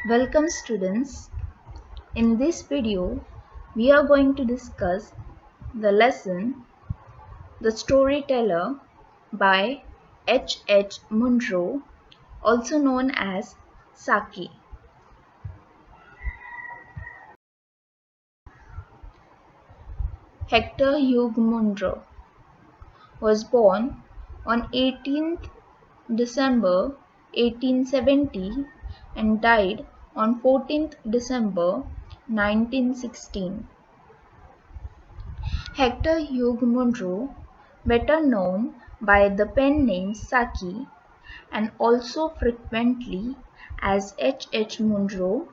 Welcome students. In this video, we are going to discuss the lesson The Storyteller by H. H. Munro, also known as Saki. Hector Hugh Munro was born on 18th December 1870 and died on 14th December 1916. Hector Hugh Munro, better known by the pen name Saki and also frequently as H. H. Munro,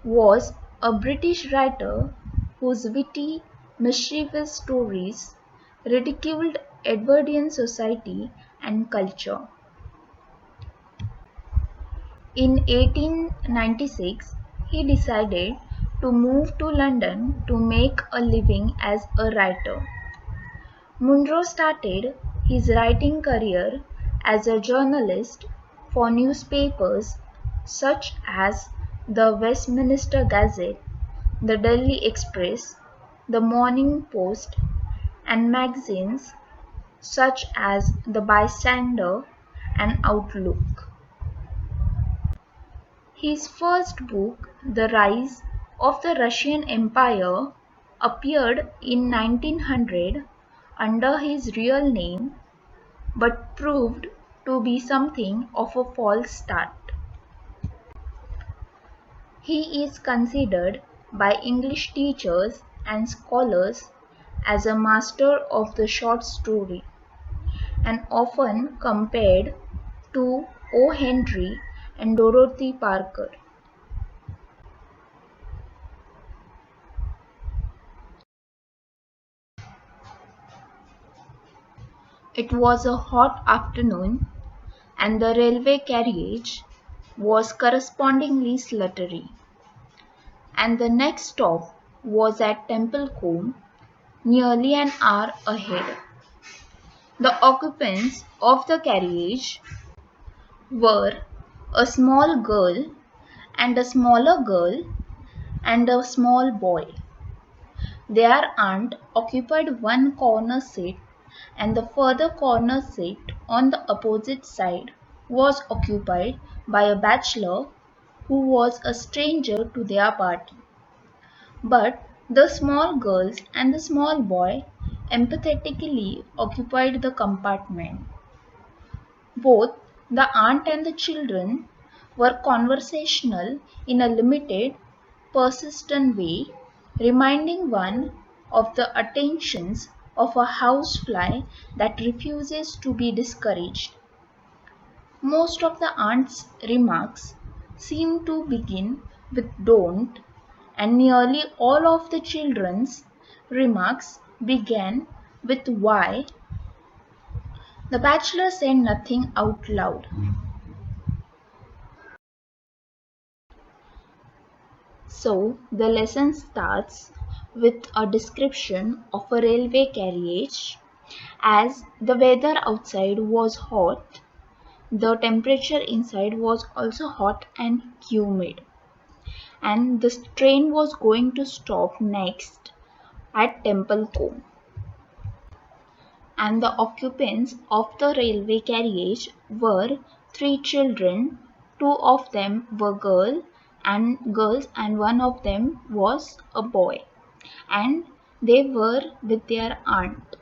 was a British writer whose witty, mischievous stories ridiculed Edwardian society and culture. In 1896, he decided to move to London to make a living as a writer. Munro started his writing career as a journalist for newspapers such as the Westminster Gazette, the Daily Express, the Morning Post, and magazines such as the Bystander and Outlook. His first book, The Rise of the Russian Empire, appeared in 1900 under his real name but proved to be something of a false start. He is considered by English teachers and scholars as a master of the short story and often compared to O. Henry and Dorothy Parker. It was a hot afternoon, and the railway carriage was correspondingly sluttery, and the next stop was at Templecombe, nearly an hour ahead. The occupants of the carriage were a small girl and a smaller girl and a small boy. Their aunt occupied one corner seat, and the further corner seat on the opposite side was occupied by a bachelor who was a stranger to their party. But the small girls and the small boy empathetically occupied the compartment. Both the aunt and the children were conversational in a limited, persistent way, reminding one of the attentions of a housefly that refuses to be discouraged. Most of the aunt's remarks seem to begin with don't, and nearly all of the children's remarks began with why. The bachelor said nothing out loud. So the lesson starts with a description of a railway carriage. As the weather outside was hot, the temperature inside was also hot and humid, and the train was going to stop next at Templecombe. And the occupants of the railway carriage were three children. Two of them were girls and one of them was a boy, and they were with their aunt.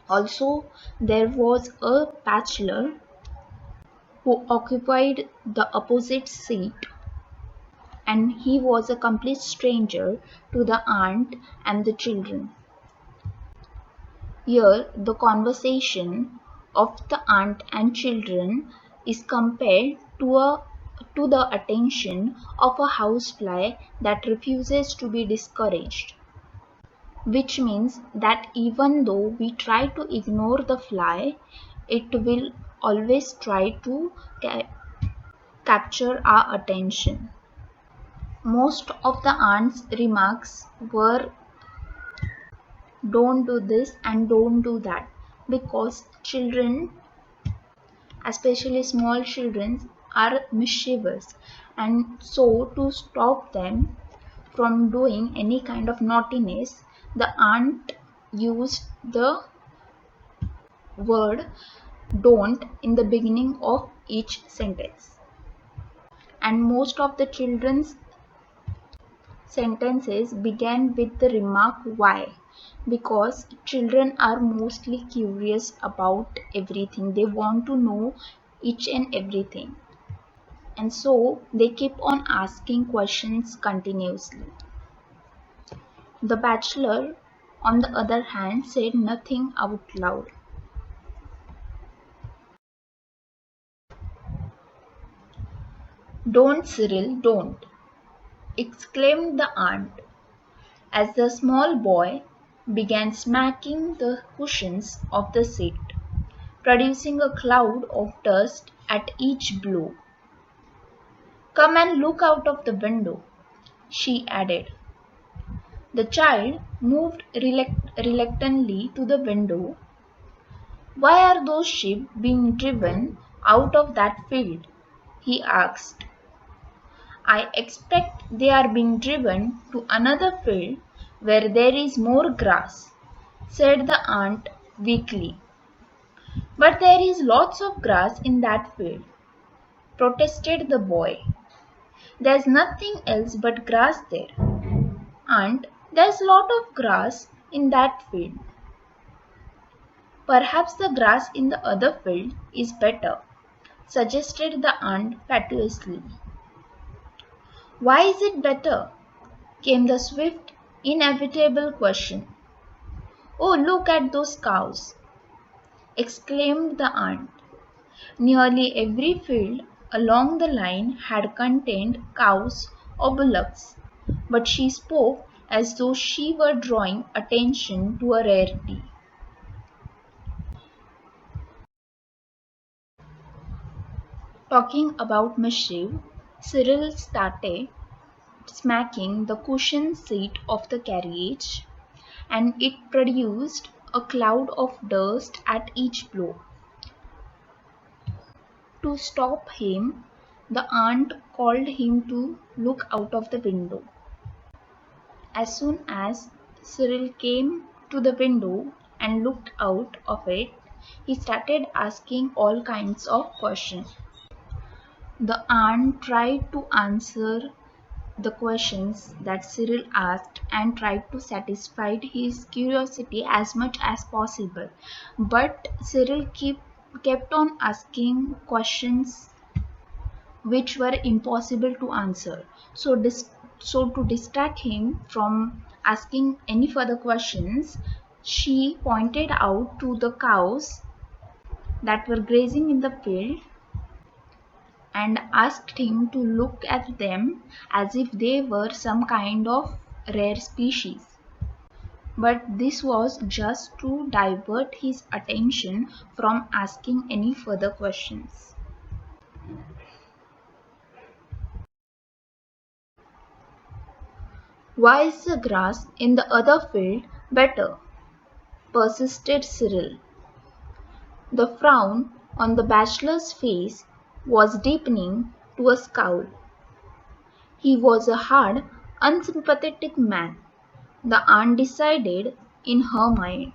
Also, there was a bachelor who occupied the opposite seat, and he was a complete stranger to the aunt and the children. Here, the conversation of the aunt and children is compared to the attention of a housefly that refuses to be discouraged, which means that even though we try to ignore the fly, it will always try to capture our attention. Most of the aunt's remarks were don't do this and don't do that, because children, especially small children, are mischievous, and so to stop them from doing any kind of naughtiness, the aunt used the word don't in the beginning of each sentence. And most of the children's sentences began with the remark why, because children are mostly curious about everything. They want to know each and everything, and so they keep on asking questions continuously. The bachelor, on the other hand, said nothing out loud. "Don't, Cyril, don't!" exclaimed the aunt, as the small boy began smacking the cushions of the seat, producing a cloud of dust at each blow. "Come and look out of the window," she added. The child moved reluctantly to the window. "Why are those sheep being driven out of that field?" he asked. "I expect they are being driven to another field where there is more grass," said the aunt weakly. "But there is lots of grass in that field," protested the boy. "There's nothing else but grass there." "Aunt, there's lot of grass in that field." "Perhaps the grass in the other field is better," suggested the aunt fatuously. "Why is it better?" came the swift, inevitable question. "Oh, look at those cows!" exclaimed the aunt. Nearly every field along the line had contained cows or bullocks, but she spoke as though she were drawing attention to a rarity. Talking about mischief, Cyril started smacking the cushioned seat of the carriage, and it produced a cloud of dust at each blow. To stop him, the aunt called him to look out of the window. As soon as Cyril came to the window and looked out of it, he started asking all kinds of questions. The aunt tried to answer the questions that Cyril asked and tried to satisfy his curiosity as much as possible. But Cyril kept on asking questions which were impossible to answer. So to distract him from asking any further questions, she pointed out to the cows that were grazing in the field and asked him to look at them as if they were some kind of rare species. But this was just to divert his attention from asking any further questions. "Why is the grass in the other field better?" persisted Cyril. The frown on the bachelor's face was deepening to a scowl. He was a hard, unsympathetic man, the aunt decided in her mind.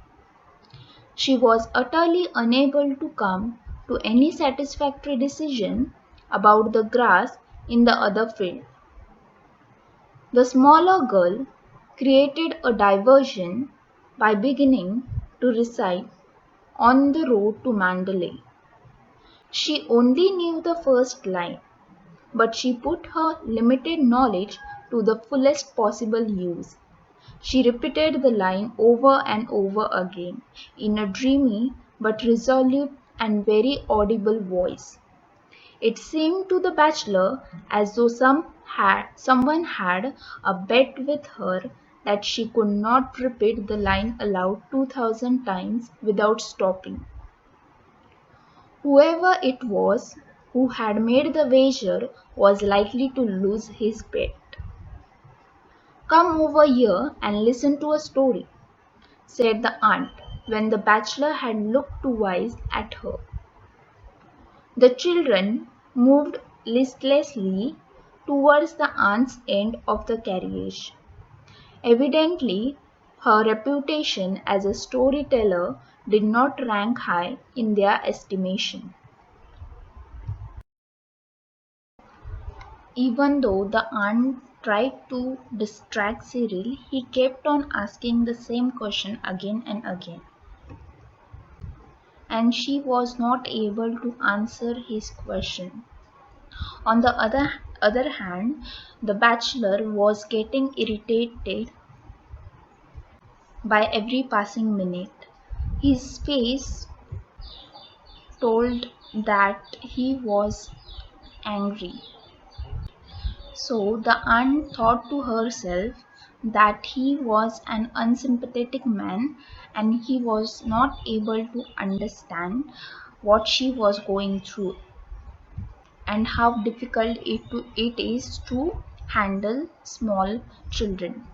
She was utterly unable to come to any satisfactory decision about the grass in the other field. The smaller girl created a diversion by beginning to recite "On the Road to Mandalay." She only knew the first line, but she put her limited knowledge to the fullest possible use. She repeated the line over and over again in a dreamy but resolute and very audible voice. It seemed to the bachelor as though someone had a bet with her that she could not repeat the line aloud 2,000 times without stopping. Whoever it was who had made the wager was likely to lose his bet. "Come over here and listen to a story," said the aunt when the bachelor had looked twice at her. The children moved listlessly towards the aunt's end of the carriage. Evidently, her reputation as a storyteller did not rank high in their estimation. Even though the aunt tried to distract Cyril, he kept on asking the same question again and again, and she was not able to answer his question. On the other hand, the bachelor was getting irritated by every passing minute. His face told that he was angry. So the aunt thought to herself that he was an unsympathetic man and he was not able to understand what she was going through and how difficult it is to handle small children.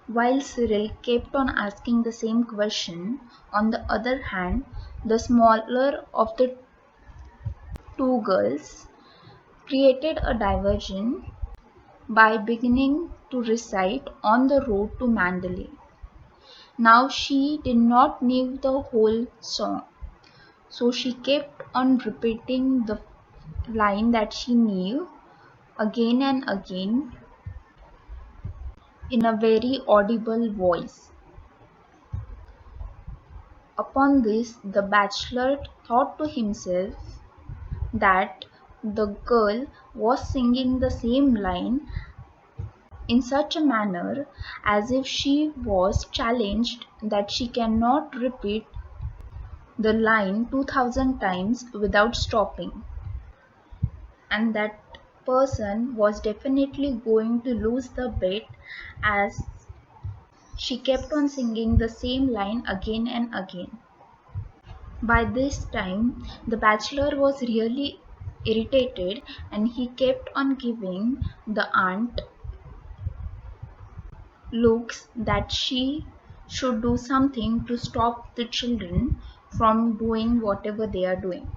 While Cyril kept on asking the same question, on the other hand, the smaller of the two girls created a diversion by beginning to recite on the road to Mandalay. Now she did not know the whole song, so she kept on repeating the line that she knew again and again in a very audible voice. Upon this, the bachelor thought to himself that the girl was singing the same line in such a manner as if she was challenged that she cannot repeat the line 2000 times without stopping, and that person was definitely going to lose the bet as she kept on singing the same line again and again. By this time, the bachelor was really irritated and he kept on giving the aunt looks that she should do something to stop the children from doing whatever they are doing.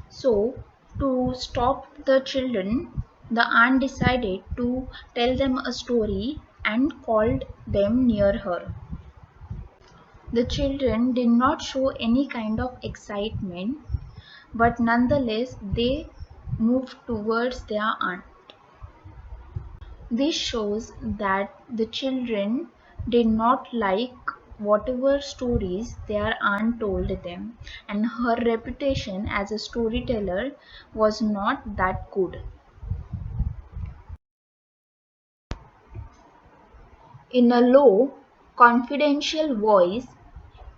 So, to stop the children, the aunt decided to tell them a story and called them near her. The children did not show any kind of excitement, but nonetheless they moved towards their aunt. This shows that the children did not like whatever stories their aunt told them, and her reputation as a storyteller was not that good. In a low, confidential voice,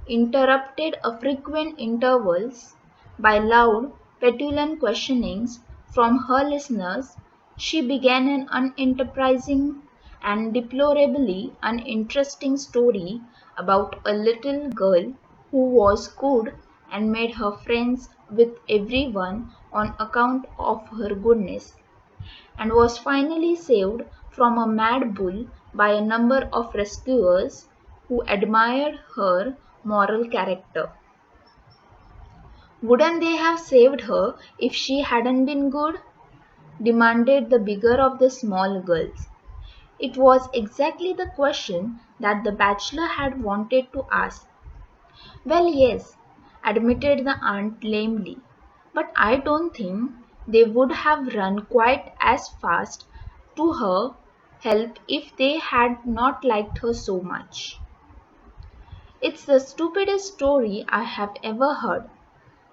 interrupted at frequent intervals by loud, petulant questionings from her listeners, she began an unenterprising and deplorably uninteresting story about a little girl who was good and made her friends with everyone on account of her goodness, and was finally saved from a mad bull by a number of rescuers who admired her moral character. "Wouldn't they have saved her if she hadn't been good?" demanded the bigger of the small girls. It was exactly the question that the bachelor had wanted to ask. "Well, yes," admitted the aunt lamely, "but I don't think they would have run quite as fast to her help if they had not liked her so much." "It's the stupidest story I have ever heard,"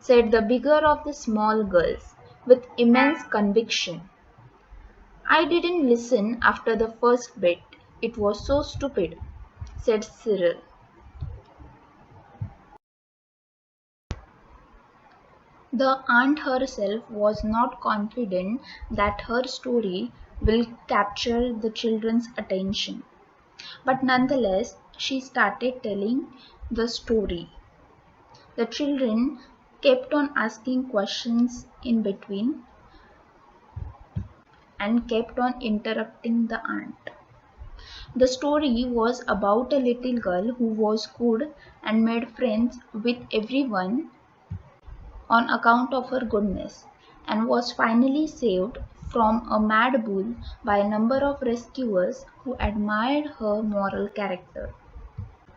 said the bigger of the small girls, with immense conviction. "I didn't listen after the first bit, it was so stupid," said Cyril. The aunt herself was not confident that her story will capture the children's attention, but nonetheless she started telling the story. The children kept on asking questions in between and kept on interrupting the aunt. The story was about a little girl who was good and made friends with everyone on account of her goodness, and was finally saved from a mad bull by a number of rescuers who admired her moral character.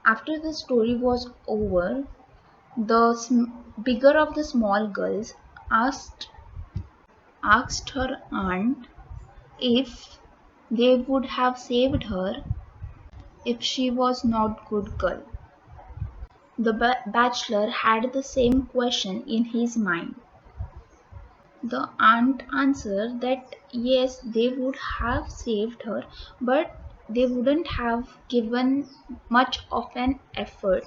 After the story was over, the bigger of the small girls asked her aunt if they would have saved her if she was not good girl. The bachelor had the same question in his mind. The aunt answered that yes, they would have saved her, but they wouldn't have given much of an effort.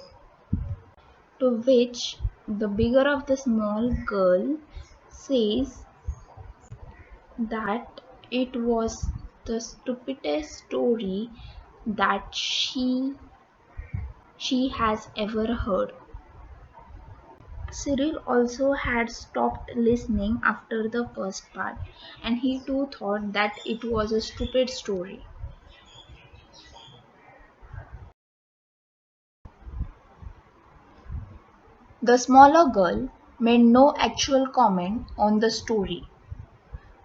To which the bigger of the small girl says that it was the stupidest story that she has ever heard. Cyril also had stopped listening after the first part, and he too thought that it was a stupid story. The smaller girl made no actual comment on the story,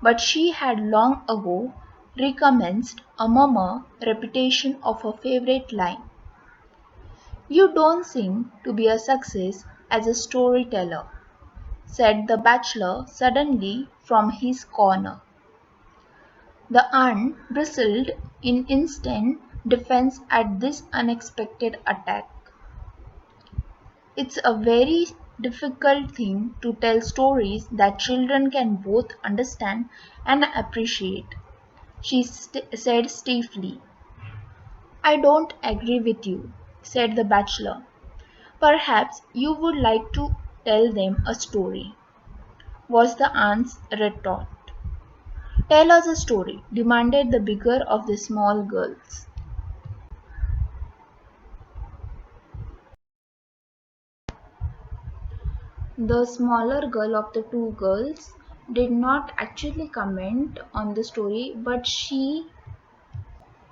but she had long ago recommenced a murmur repetition of her favorite line. "You don't seem to be a success as a storyteller," said the bachelor suddenly from his corner. The aunt bristled in instant defense at this unexpected attack. "It's a very difficult thing to tell stories that children can both understand and appreciate," she said stiffly. "I don't agree with you," said the bachelor. "Perhaps you would like to tell them a story," was the aunt's retort. "Tell us a story," demanded the bigger of the small girls. The smaller girl of the two girls did not actually comment on the story, but she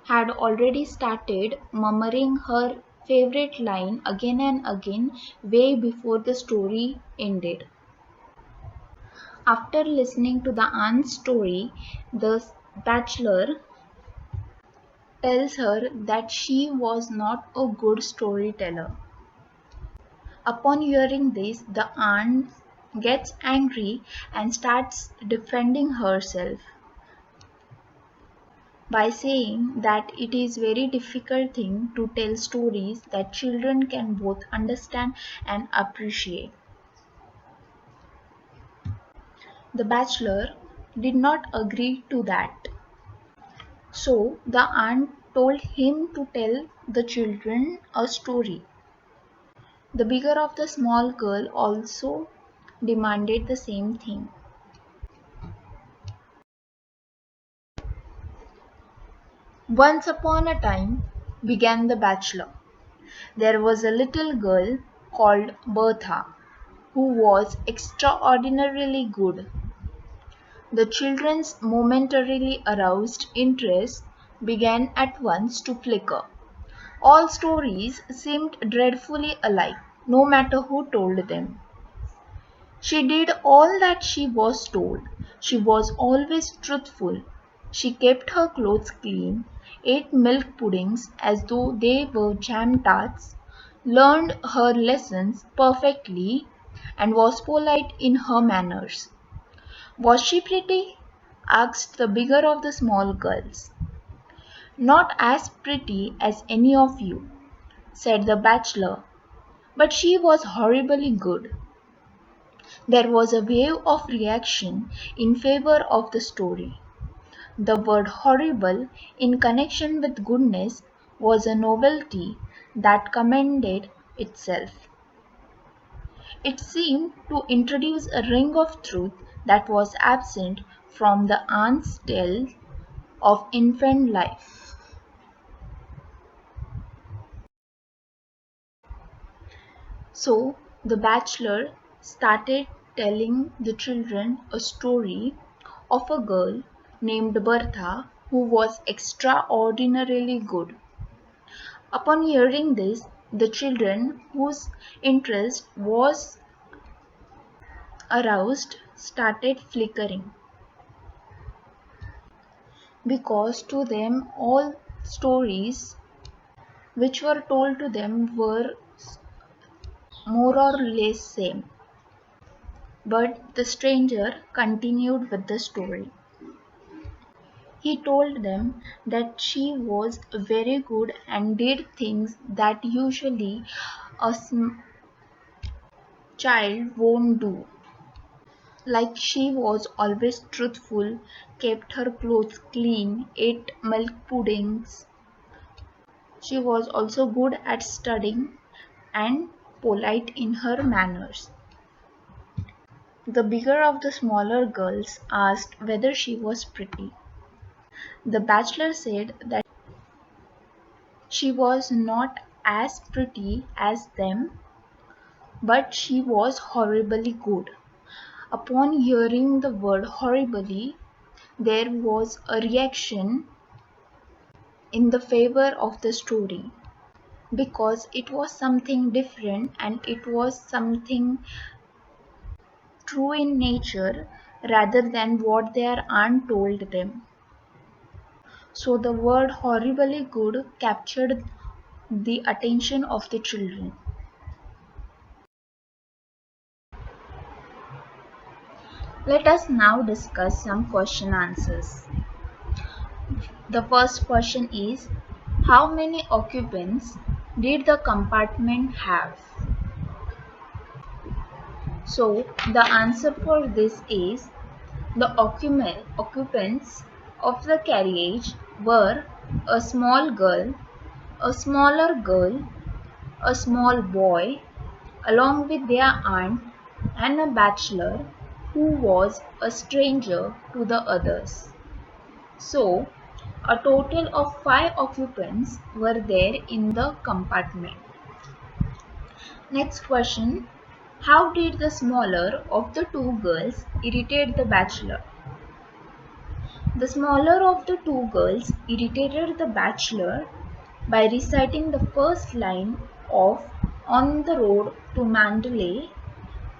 had already started murmuring her favorite line again and again way before the story ended. After listening to the aunt's story, the bachelor tells her that she was not a good storyteller. Upon hearing this, the aunt gets angry and starts defending herself by saying that it is very difficult thing to tell stories that children can both understand and appreciate. The bachelor did not agree to that. So the aunt told him to tell the children a story. The bigger of the small girl also demanded the same thing. "Once upon a time," began the bachelor, "there was a little girl called Bertha who was extraordinarily good." The children's momentarily aroused interest began at once to flicker. All stories seemed dreadfully alike, no matter who told them. She did all that she was told. She was always truthful. She kept her clothes clean, ate milk puddings as though they were jam tarts, learned her lessons perfectly, and was polite in her manners. "Was she pretty?" asked the bigger of the small girls. "Not as pretty as any of you," said the bachelor, "but she was horribly good." There was a wave of reaction in favor of the story. The word horrible in connection with goodness was a novelty that commended itself. It seemed to introduce a ring of truth that was absent from the aunt's tale of infant life. So the bachelor started telling the children a story of a girl named Bertha who was extraordinarily good. Upon hearing this, the children, whose interest was aroused, started flickering, because to them all stories which were told to them were more or less same. But the stranger continued with the story. He told them that she was very good and did things that usually a child won't do. Like she was always truthful, kept her clothes clean, ate milk puddings. She was also good at studying and polite in her manners. The bigger of the smaller girls asked whether she was pretty. The bachelor said that she was not as pretty as them, but she was horribly good. Upon hearing the word horribly, there was a reaction in the favor of the story, because it was something different and it was something true in nature rather than what their aunt told them. So the word horribly good captured the attention of the children. Let us now discuss some question answers. The first question is, how many occupants did the compartment have? So the answer for this is, the occupants of the carriage were a small girl, a smaller girl, a small boy, along with their aunt, and a bachelor who was a stranger to the others. So, a total of 5 occupants were there in the compartment. Next question. How did the smaller of the two girls irritate the bachelor? The smaller of the two girls irritated the bachelor by reciting the first line of On the Road to Mandalay.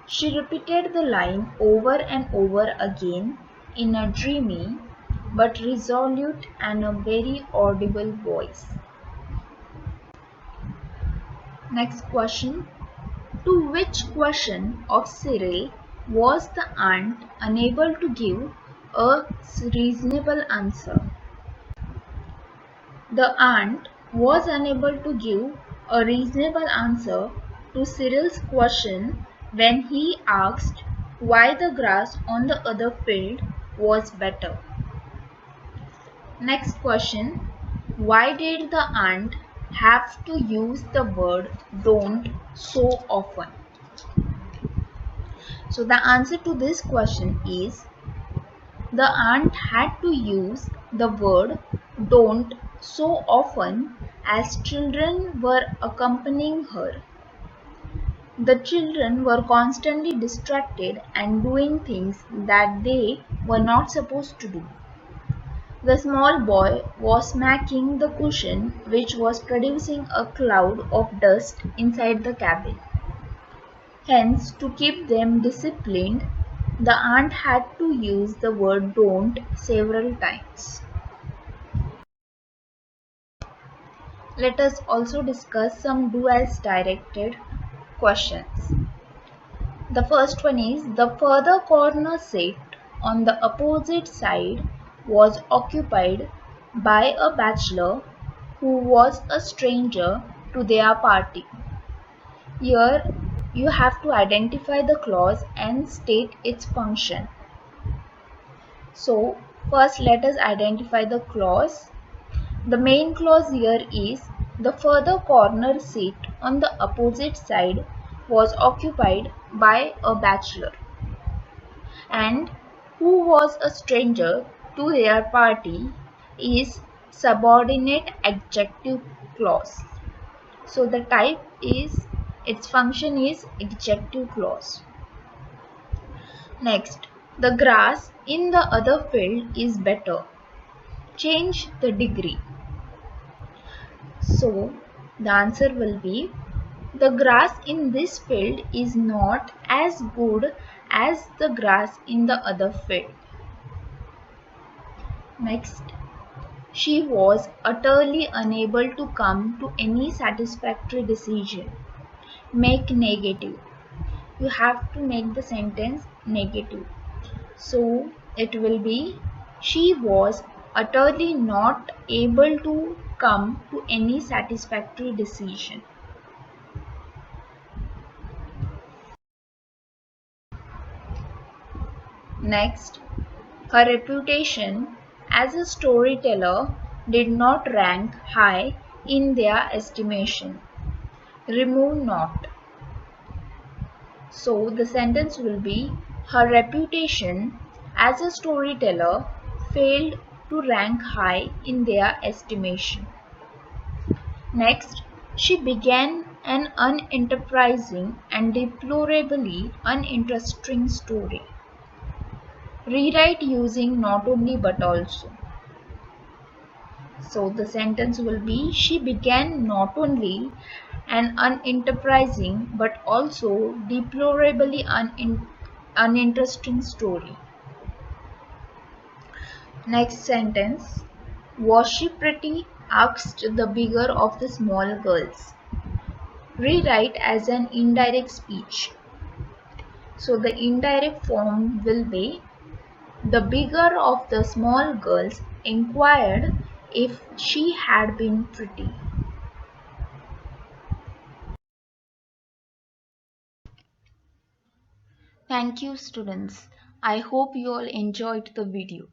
She repeated the line over and over again in a dreamy but resolute and a very audible voice. Next question. To which question of Cyril was the aunt unable to give a reasonable answer? The aunt was unable to give a reasonable answer to Cyril's question when he asked why the grass on the other field was better. Next question. Why did the aunt have to use the word don't so often? So the answer to this question is, the aunt had to use the word don't so often as children were accompanying her. The children were constantly distracted and doing things that they were not supposed to do. The small boy was smacking the cushion, which was producing a cloud of dust inside the cabin. Hence, to keep them disciplined, the aunt had to use the word don't several times. Let us also discuss some do as directed questions. The first one is, the further corner seat on the opposite side was occupied by a bachelor who was a stranger to their party. Here you have to identify the clause and state its function. So first let us identify the clause. The main clause here is, the further corner seat on the opposite side was occupied by a bachelor and who was a stranger to their party is subordinate adjective clause. So the type is, its function is adjective clause. Next, the grass in the other field is better. Change the degree. So the answer will be, the grass in this field is not as good as the grass in the other field. Next, she was utterly unable to come to any satisfactory decision. Make negative. You have to make the sentence negative. So it will be she was utterly not able to come to any satisfactory decision. Next, her reputation as a storyteller did not rank high in their estimation. Remove not. So the sentence will be her reputation as a storyteller failed to rank high in their estimation. Next, she began an unenterprising and deplorably uninteresting story. Rewrite using not only but also. So the sentence will be she began not only an unenterprising but also deplorably uninteresting story. Next sentence. Was she pretty? Asked the bigger of the small girls. Rewrite as an indirect speech. So the indirect form will be the bigger of the small girls inquired if she had been pretty. Thank you, students. I hope you all enjoyed the video.